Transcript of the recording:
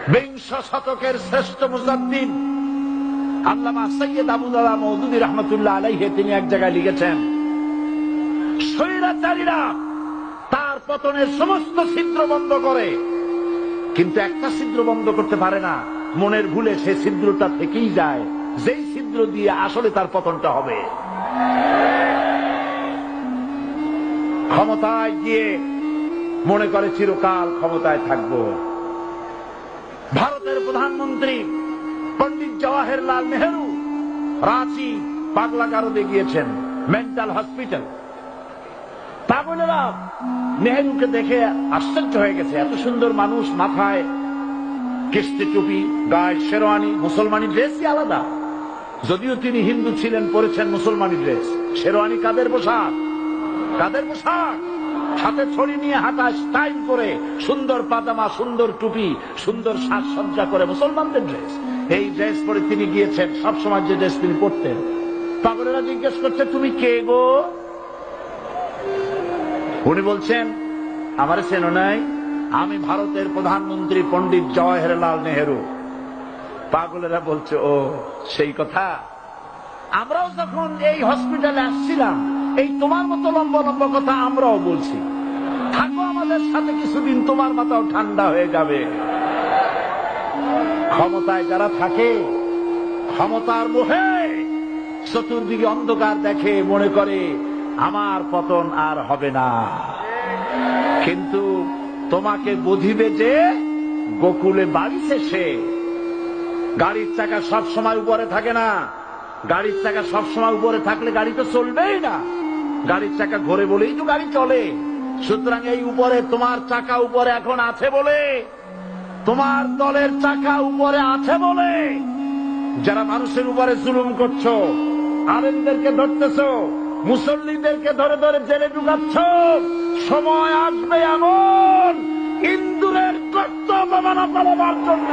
বিংশ শতকের শ্রেষ্ঠ মুজাদ্দিদ আল্লামা সৈয়দ আবু দাদা মওদুদী রহমাতুল্লাহ আলাইহি তিনি এক জায়গায় লিখেছেন, স্বৈরাচারীরা তার পতনের সমস্ত ছিদ্র বন্ধ করে, কিন্তু একটা ছিদ্র বন্ধ করতে পারে না, মনের ভুলে সে ছিদ্রটা থেকেই যায়, যেই ছিদ্র দিয়ে আসলে তার পতনটা হবে। ক্ষমতায় গিয়ে মনে করে চিরকাল ক্ষমতায় থাকবো। ভারতের প্রধানমন্ত্রী পণ্ডিত জওয়াহরলাল নেহেরু রাঁচি পাগলাগারদে গিয়েছেন, মেন্টাল হসপিটাল। পাগলেরা নেহেরুকে দেখে আশ্চর্য হয়ে গেছে, এত সুন্দর মানুষ, মাথায় কিস্তি টুপি, গায়ে শেরওয়ানি, মুসলমানি ড্রেসই আলাদা। যদিও তিনি হিন্দু ছিলেন, পরেছেন মুসলমানি ড্রেস। শেরওয়ানি কাদের পোশাক? কাদের পোশাক? হাতে ছড়ি নিয়ে হাঁটা স্টাইল করে, সুন্দর পাজামা, সুন্দর টুপি, সুন্দর সাজসজ্জা করে, মুসলমানদের ড্রেস। এই ড্রেস পরে তিনি গিয়েছেন, সবসময় যে ড্রেস তিনি পরতেন। পাগলেরা জিজ্ঞেস করছে, তুমি কে গো? উনি বলছেন, আমারে চেনো নাই? আমি ভারতের প্রধানমন্ত্রী পণ্ডিত জওয়াহরলাল নেহেরু। পাগলেরা বলছে, ও সেই কথা। আমরাও যখন এই হসপিটালে আসছিলাম, এই তোমার মতো লম্বা লম্বা কথা আমরাও বলছি। থাকো আমাদের সাথে কিছুদিন, তোমার মাথাও ঠান্ডা হয়ে যাবে। ক্ষমতায় যারা থাকে, ক্ষমতার মোহে চতুর্দিকে অন্ধকার দেখে, মনে করে আমার পতন আর হবে না। কিন্তু তোমাকে বুঝিবে যে গোকুলে বাড়ি শেষে। গাড়ির চাকা সব সময় উপরে থাকে না। গাড়ির চাকা সব সময় উপরে থাকলে গাড়ি তো চলবেই না। গাড়ির চাকা ঘোরে বলেই তো গাড়ি চলে। সুতরাং এই উপরে তোমার চাকা উপরে এখন আছে বলে, তোমার দলের চাকা উপরে আছে বলে যারা মানুষের উপরে জুলুম করছো, আলেমদেরকে ধরতেছো, মুসল্লিদেরকে ধরে ধরে জেলে ঢুকাচ্ছ, সময় আসবে এমন ইন্দুরের কর্তব্য পালন করার জন্য